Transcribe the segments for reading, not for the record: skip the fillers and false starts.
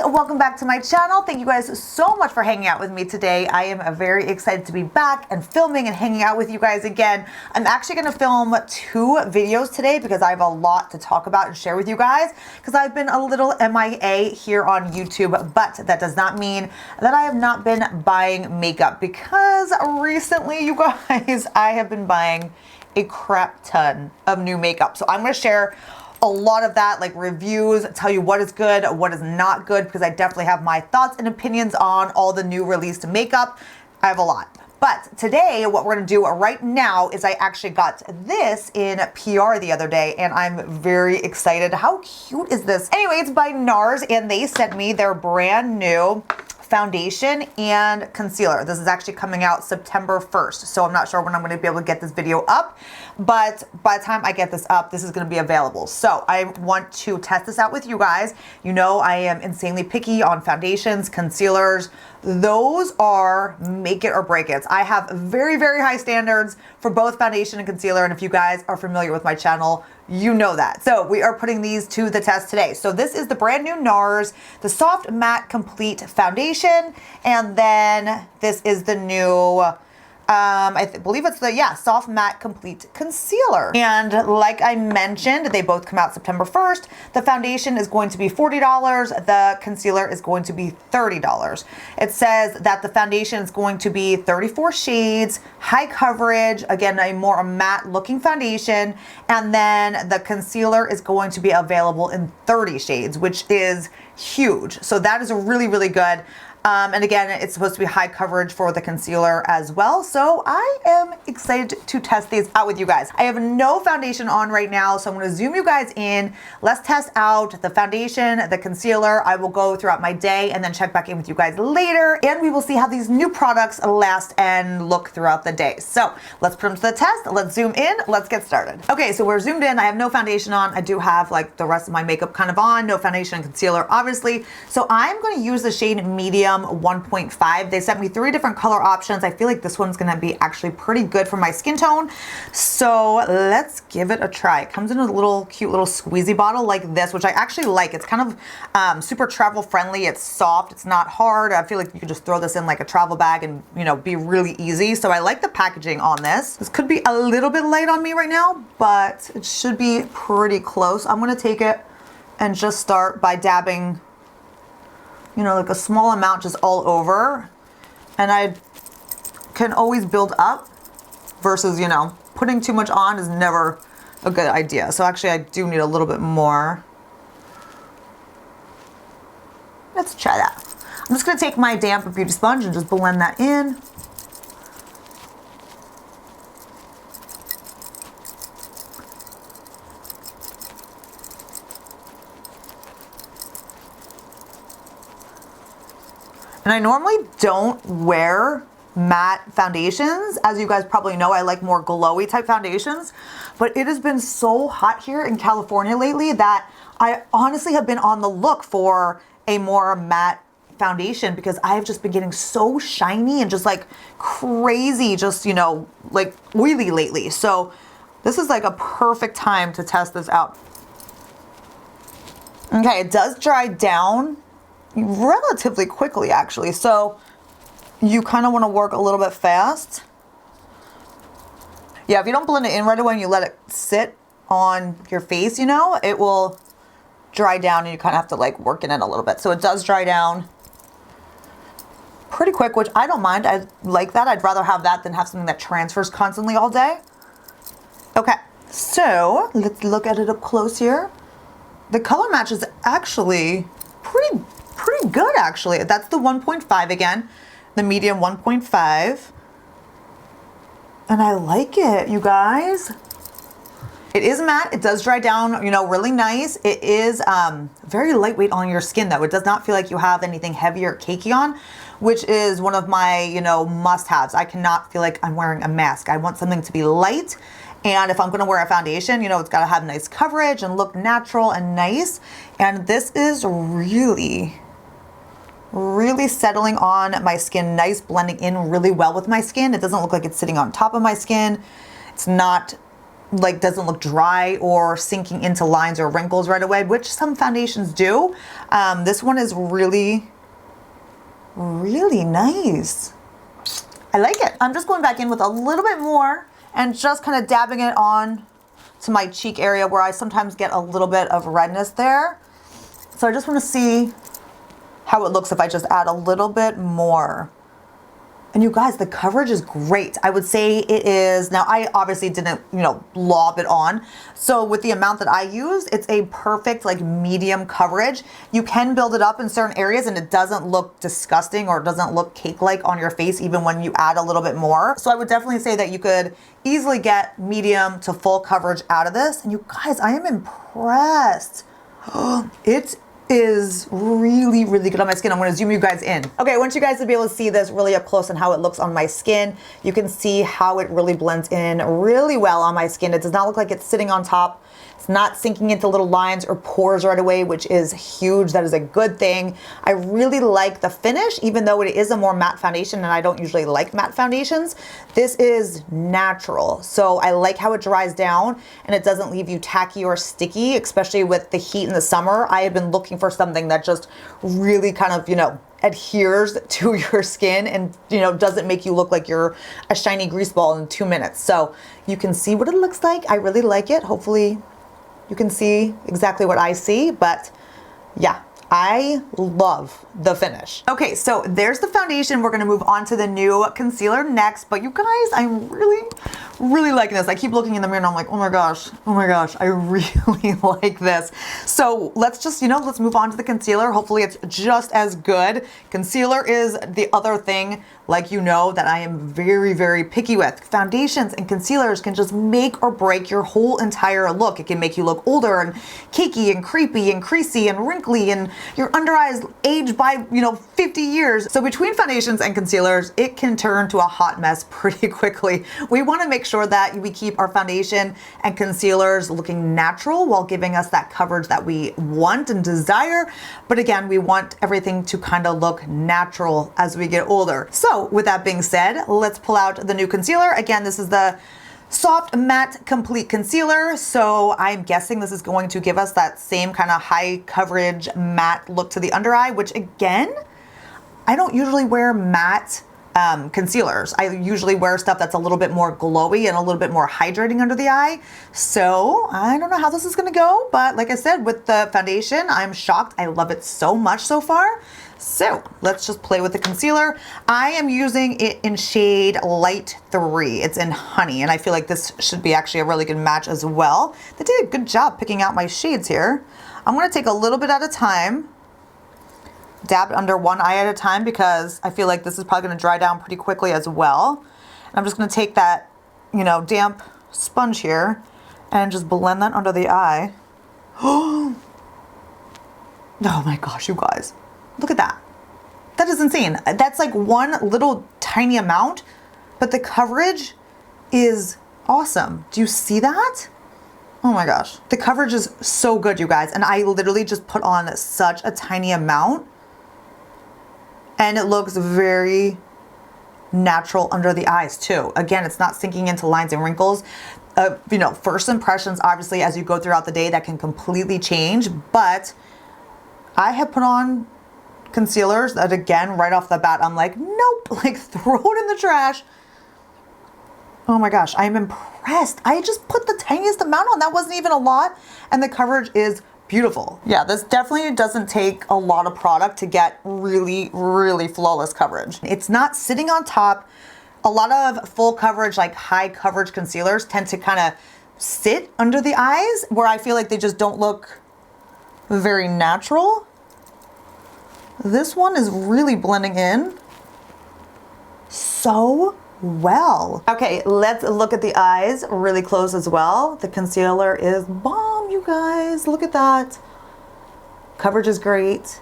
welcome back to my channel. Thank you guys so much for hanging out with me today. I am very excited to be back and filming and hanging out with you guys again. I'm actually going to film 2 videos today because I have a lot to talk about and share with you guys because I've been a little MIA here on YouTube, but that does not mean that I have not been buying makeup because recently, you guys, I have been buying a crap ton of new makeup. So I'm going to share a lot of that, like reviews, tell you what is good, what is not good, because I definitely have my thoughts and opinions on all the new released makeup. I have a lot. But today, what we're gonna do right now is I actually got this in PR the other day, and I'm very excited. How cute is this? Anyway, it's by Nars, and they sent me their brand new foundation and concealer. This is actually coming out September 1st, so I'm not sure when I'm going to be able to get this video up, but by the time I get this up, this is going to be available. So I want to test this out with you guys. You know, I am insanely picky on foundations, concealers. Those are make it or break it. I have very, very high standards for both foundation and concealer, and if you guys are familiar with my channel, you know that. So we are putting these to the test today. So this is the brand new Nars, the Soft Matte Complete Foundation. And then this is the new, I believe it's the, Soft Matte Complete Concealer. And like I mentioned, they both come out September 1st. The foundation is going to be $40. The concealer is going to be $30. It says that the foundation is going to be 34 shades, high coverage, again, a more matte looking foundation. And then the concealer is going to be available in 30 shades, which is huge. So that is really, really good. And again, it's supposed to be high coverage for the concealer as well. So I am excited to test these out with you guys. I have no foundation on right now, so I'm going to zoom you guys in. Let's test out the foundation, the concealer. I will go throughout my day and then check back in with you guys later. And we will see how these new products last and look throughout the day. So let's put them to the test. Let's zoom in. Let's get started. Okay, so we're zoomed in. I have no foundation on. I do have like the rest of my makeup kind of on. No foundation and concealer, obviously. So I'm going to use the shade Medium 1.5. They sent me 3 different color options. I feel like this one's gonna be actually pretty good for my skin tone. So let's give it a try. It comes in a little cute little squeezy bottle like this, which I actually like. It's kind of super travel friendly. It's soft, it's not hard. I feel like you could just throw this in like a travel bag and, you know, be really easy. So I like the packaging on this. This could be a little bit light on me right now, but it should be pretty close. I'm gonna take it and just start by dabbing, you know, like a small amount just all over. And I can always build up versus, you know, putting too much on is never a good idea. So actually I do need a little bit more. Let's try that. I'm just gonna take my damp beauty sponge and just blend that in. And I normally don't wear matte foundations. As you guys probably know, I like more glowy type foundations, but it has been so hot here in California lately that I honestly have been on the look for a more matte foundation because I have just been getting so shiny and just like crazy, just, you know, like oily lately. So this is like a perfect time to test this out. Okay, it does dry down relatively quickly actually, so you kind of want to work a little bit fast. Yeah, if you don't blend it in right away and you let it sit on your face, you know, it will dry down and you kind of have to like work in it a little bit. So it does dry down pretty quick, which I don't mind. I like that. I'd rather have that than have something that transfers constantly all day. Okay, so let's look at it up close here. The color match is actually pretty good actually. That's the 1.5 again, the medium 1.5. And I like it, you guys. It is matte, it does dry down, you know, really nice. It is very lightweight on your skin though. It does not feel like you have anything heavy or cakey on, which is one of my, you know, must-haves. I cannot feel like I'm wearing a mask. I want something to be light. And if I'm gonna wear a foundation, you know, it's gotta have nice coverage and look natural and nice. And this is really settling on my skin, nice, blending in really well with my skin. It doesn't look like it's sitting on top of my skin. It's not like doesn't look dry or sinking into lines or wrinkles right away, which some foundations do. This one is really, really nice. I like it. I'm just going back in with a little bit more and just kind of dabbing it on to my cheek area where I sometimes get a little bit of redness there. So I just want to see how it looks if I just add a little bit more. And you guys, the coverage is great. I would say it is, now I obviously didn't, lob it on. So with the amount that I used, it's a perfect like medium coverage. You can build it up in certain areas and it doesn't look disgusting or it doesn't look cake-like on your face even when you add a little bit more. So I would definitely say that you could easily get medium to full coverage out of this. And you guys, I am impressed. It is really, really good on my skin. I'm gonna zoom you guys in. Okay, I want you guys to be able to see this really up close and how it looks on my skin. You can see how it really blends in really well on my skin. It does not look like it's sitting on top. It's not sinking into little lines or pores right away, which is huge. That is a good thing. I really like the finish, even though it is a more matte foundation and I don't usually like matte foundations. This is natural. So I like how it dries down and it doesn't leave you tacky or sticky, especially with the heat in the summer. I have been looking for something that just really kind of, adheres to your skin and, doesn't make you look like you're a shiny grease ball in 2 minutes. So you can see what it looks like. I really like it. Hopefully you can see exactly what I see, but yeah, I love the finish. Okay, so there's the foundation. We're gonna move on to the new concealer next, but you guys, I'm really, really liking this. I keep looking in the mirror and I'm like, oh my gosh, I really like this. So let's just, let's move on to the concealer. Hopefully it's just as good. Concealer is the other thing, like that I am very, very picky with. Foundations and concealers can just make or break your whole entire look. It can make you look older and cakey and creepy and creasy and wrinkly and your under eyes age by, 50 years. So between foundations and concealers, it can turn to a hot mess pretty quickly. We want to make sure that we keep our foundation and concealers looking natural while giving us that coverage that we want and desire. But again, we want everything to kind of look natural as we get older. So with that being said, let's pull out the new concealer. Again, this is the Soft Matte Complete Concealer. So I'm guessing this is going to give us that same kind of high coverage matte look to the under eye, which again, I don't usually wear matte concealers. I usually wear stuff that's a little bit more glowy and a little bit more hydrating under the eye. So I don't know how this is gonna go, but like I said, with the foundation, I'm shocked. I love it so much so far. So let's just play with the concealer. I am using it in shade Light 3. It's in Honey, and I feel like this should be actually a really good match as well. They did a good job picking out my shades here. I'm gonna take a little bit at a time, dab it under one eye at a time because I feel like this is probably gonna dry down pretty quickly as well. And I'm just gonna take that, damp sponge here and just blend that under the eye. Oh my gosh, you guys. Look at that. That is insane. That's like one little tiny amount, but the coverage is awesome. Do you see that? Oh my gosh. The coverage is so good, you guys. And I literally just put on such a tiny amount and it looks very natural under the eyes too. Again, it's not sinking into lines and wrinkles. First impressions, obviously, as you go throughout the day, that can completely change, but I have put on concealers that again, right off the bat, I'm like, nope, like throw it in the trash. Oh my gosh, I'm impressed. I just put the tiniest amount on. That wasn't even a lot. And the coverage is beautiful. Yeah, this definitely doesn't take a lot of product to get really, really flawless coverage. It's not sitting on top. A lot of full coverage, like high coverage concealers tend to kind of sit under the eyes where I feel like they just don't look very natural. This one is really blending in so well. Okay, let's look at the eyes really close as well. The concealer is bomb, you guys. Look at that. Coverage is great.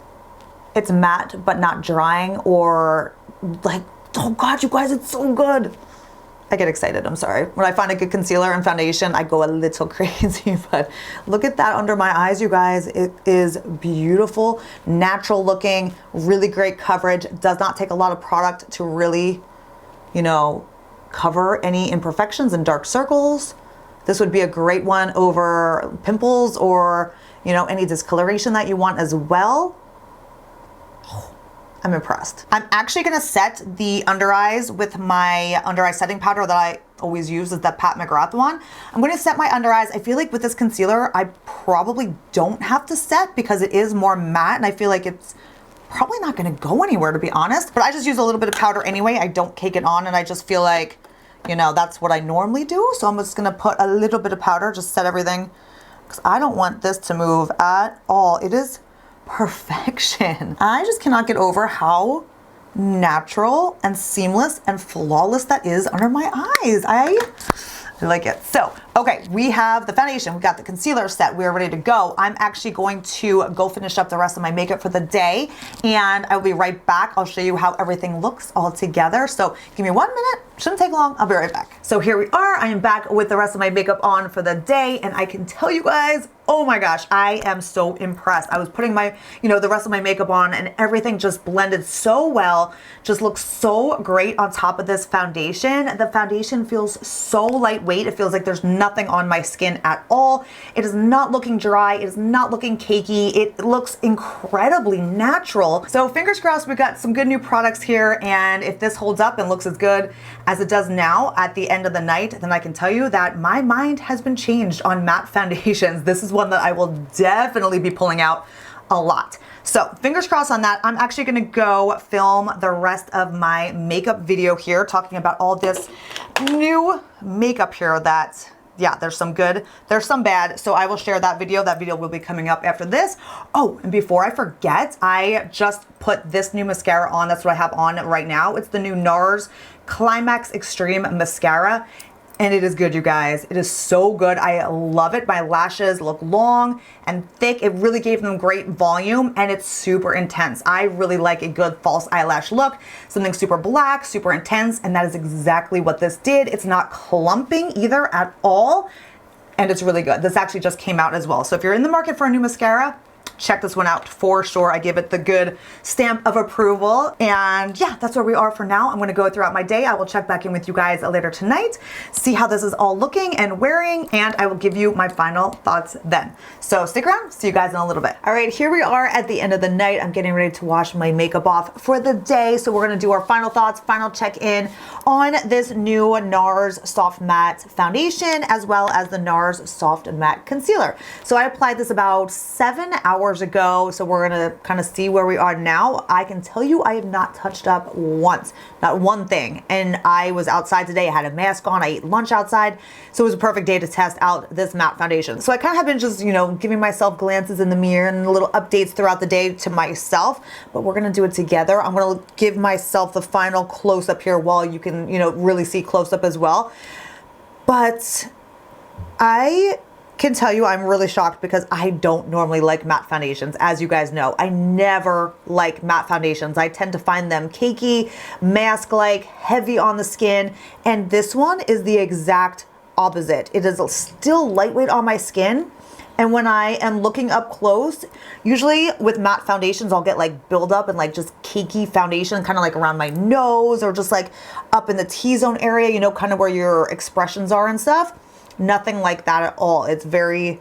It's matte, but not drying or like, oh God, you guys, it's so good. I get excited, I'm sorry. When I find a good concealer and foundation, I go a little crazy, but look at that under my eyes, you guys. It is beautiful, natural looking, really great coverage. Does not take a lot of product to really, cover any imperfections and dark circles. this would be a great one over pimples or, you know, any discoloration that you want as well. I'm impressed. I'm actually gonna set the under eyes with my under eye setting powder that I always use, is that Pat McGrath one. I'm gonna set my under eyes. I feel like with this concealer, I probably don't have to set because it is more matte, and I feel like it's probably not gonna go anywhere, to be honest. But I just use a little bit of powder anyway. I don't cake it on, and I just feel like, you know, that's what I normally do. So I'm just gonna put a little bit of powder, just set everything, because I don't want this to move at all. It is perfection. I just cannot get over how natural and seamless and flawless that is under my eyes. I like it. So, okay, we have the foundation, we got the concealer set, we're ready to go. I'm actually going to go finish up the rest of my makeup for the day, and I'll be right back. I'll show you how everything looks all together. So give me 1 minute, shouldn't take long, I'll be right back. So here we are, I am back with the rest of my makeup on for the day, and I can tell you guys, oh my gosh, I am so impressed. I was putting my, you know, the rest of my makeup on, and everything just blended so well, just looks so great on top of this foundation. The foundation feels so lightweight. It feels like there's nothing on my skin at all. It is not looking dry. It is not looking cakey. It looks incredibly natural. So fingers crossed, we got some good new products here, and if this holds up and looks as good as it does now at the end of the night, then I can tell you that my mind has been changed on matte foundations. This is one that I will definitely be pulling out a lot. So fingers crossed on that. I'm actually gonna go film the rest of my makeup video here, talking about all this new makeup here that, yeah, there's some good, there's some bad. So I will share that video. That video will be coming up after this. Oh, and before I forget, I just put this new mascara on. That's what I have on right now. It's the new Nars Climax Extreme Mascara. And it is good, you guys. It is so good. I love it. My lashes look long and thick. It really gave them great volume, and it's super intense. I really like a good false eyelash look, something super black, super intense, and that is exactly what this did. It's not clumping either at all, and it's really good. This actually just came out as well. So if you're in the market for a new mascara, check this one out for sure. I give it the good stamp of approval. And yeah, that's where we are for now. I'm gonna go throughout my day. I will check back in with you guys later tonight, see how this is all looking and wearing, and I will give you my final thoughts then. So stick around, see you guys in a little bit. All right, here we are at the end of the night. I'm getting ready to wash my makeup off for the day. So we're gonna do our final thoughts, final check-in on this new NARS Soft Matte Foundation, as well as the NARS Soft Matte Concealer. So I applied this about 7 hours ago, so we're gonna kind of see where we are now. I can tell you I have not touched up once, not one thing. And I was outside today, I had a mask on, I ate lunch outside, so it was a perfect day to test out this matte foundation. So I kind of have been just, you know, giving myself glances in the mirror and little updates throughout the day to myself, but we're gonna do it together. I'm gonna give myself the final close-up here while you can, you know, really see close-up as well. But I can tell you I'm really shocked because I don't normally like matte foundations. As you guys know, I never like matte foundations. I tend to find them cakey, mask-like, heavy on the skin, and this one is the exact opposite. It is still lightweight on my skin, and when I am looking up close, usually with matte foundations, I'll get like buildup and like just cakey foundation, kind of like around my nose or just like up in the T-zone area, you know, kind of where your expressions are and stuff. Nothing like that at all. It's very,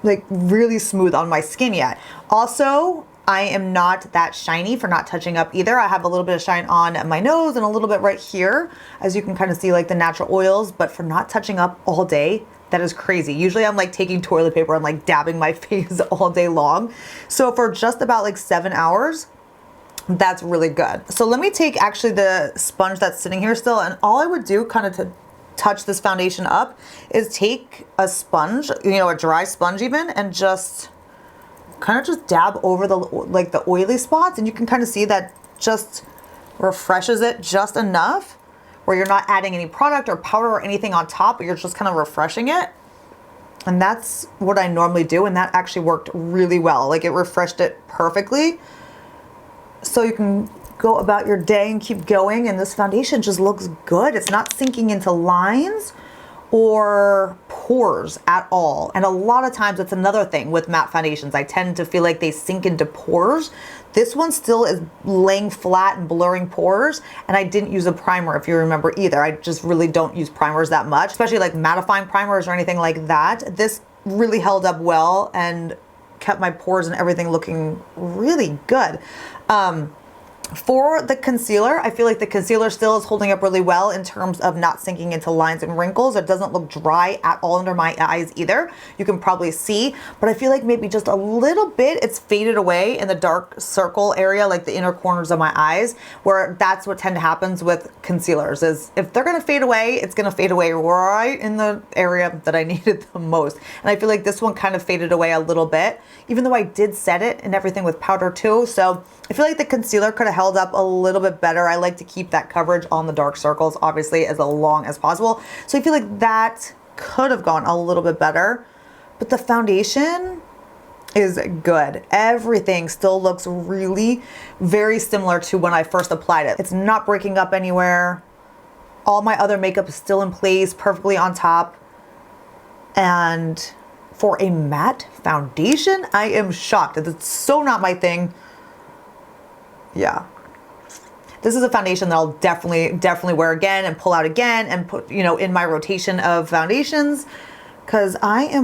like, really smooth on my skin yet. Also, I am not that shiny for not touching up either. I have a little bit of shine on my nose and a little bit right here, as you can kind of see, like the natural oils, but for not touching up all day, that is crazy. Usually I'm like taking toilet paper and like dabbing my face all day long. So for just about like 7 hours, that's really good. So let me take actually the sponge that's sitting here still, and all I would do kind of to touch this foundation up is take a sponge, you know, a dry sponge even, and just kind of just dab over the like the oily spots, and you can kind of see that just refreshes it just enough where you're not adding any product or powder or anything on top, but you're just kind of refreshing it. And that's what I normally do, and that actually worked really well. Like, it refreshed it perfectly. So you can go about your day and keep going, and this foundation just looks good. It's not sinking into lines or pores at all. And a lot of times it's another thing with matte foundations. I tend to feel like they sink into pores. This one still is laying flat and blurring pores, and I didn't use a primer, if you remember, either. I just really don't use primers that much, especially like mattifying primers or anything like that. This really held up well and kept my pores and everything looking really good. For the concealer, I feel like the concealer still is holding up really well in terms of not sinking into lines and wrinkles. It doesn't look dry at all under my eyes either. You can probably see, but I feel like maybe just a little bit it's faded away in the dark circle area, like the inner corners of my eyes, where that's what tend to happens with concealers, is if they're gonna fade away, it's gonna fade away right in the area that I needed the most. And I feel like this one kind of faded away a little bit, even though I did set it and everything with powder too. So I feel like the concealer could have held up a little bit better. I like to keep that coverage on the dark circles, obviously, as long as possible. So I feel like that could have gone a little bit better, but the foundation is good. Everything still looks really very similar to when I first applied it. It's not breaking up anywhere. All my other makeup is still in place, perfectly on top. And for a matte foundation, I am shocked. It's so not my thing. Yeah. This is a foundation that I'll definitely wear again and pull out again and put, you know, in my rotation of foundations, because I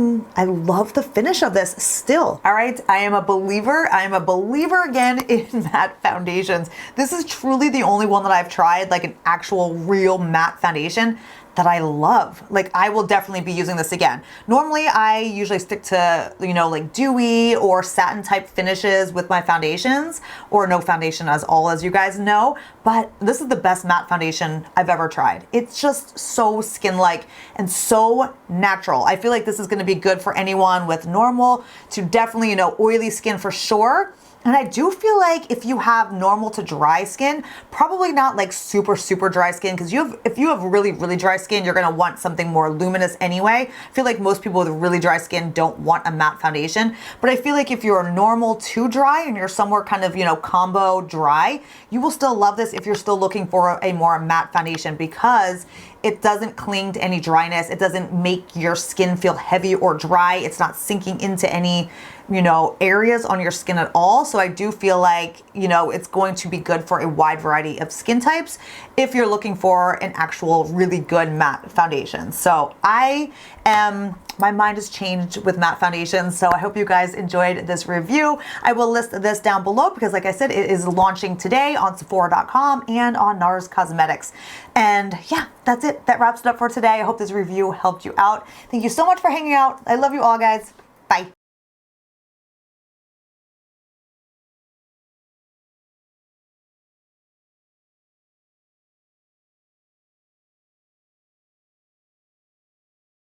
love the finish of this still. All right, I am a believer again in matte foundations. This is truly the only one that I've tried, like an actual real matte foundation that I love. Like, I will definitely be using this again. Normally, I usually stick to, you know, like dewy or satin type finishes with my foundations, or no foundation at all, as you guys know, but this is the best matte foundation I've ever tried. It's just so skin-like and so natural. I feel like this is gonna be good for anyone with normal to definitely, you know, oily skin for sure. And I do feel like if you have normal to dry skin, probably not like super dry skin, because if you have really dry skin, you're gonna want something more luminous anyway. I feel like most people with really dry skin don't want a matte foundation, but I feel like if you're normal to dry and you're somewhere kind of, you know, combo dry, you will still love this if you're still looking for a more matte foundation, because it doesn't cling to any dryness. It doesn't make your skin feel heavy or dry. It's not sinking into any, you know, areas on your skin at all. So I do feel like, you know, it's going to be good for a wide variety of skin types if you're looking for an actual really good matte foundation. So my mind has changed with matte foundations. So I hope you guys enjoyed this review. I will list this down below because, like I said, it is launching today on Sephora.com and on Nars Cosmetics. And yeah, that's it. That wraps it up for today. I hope this review helped you out. Thank you so much for hanging out. I love you all, guys. Bye.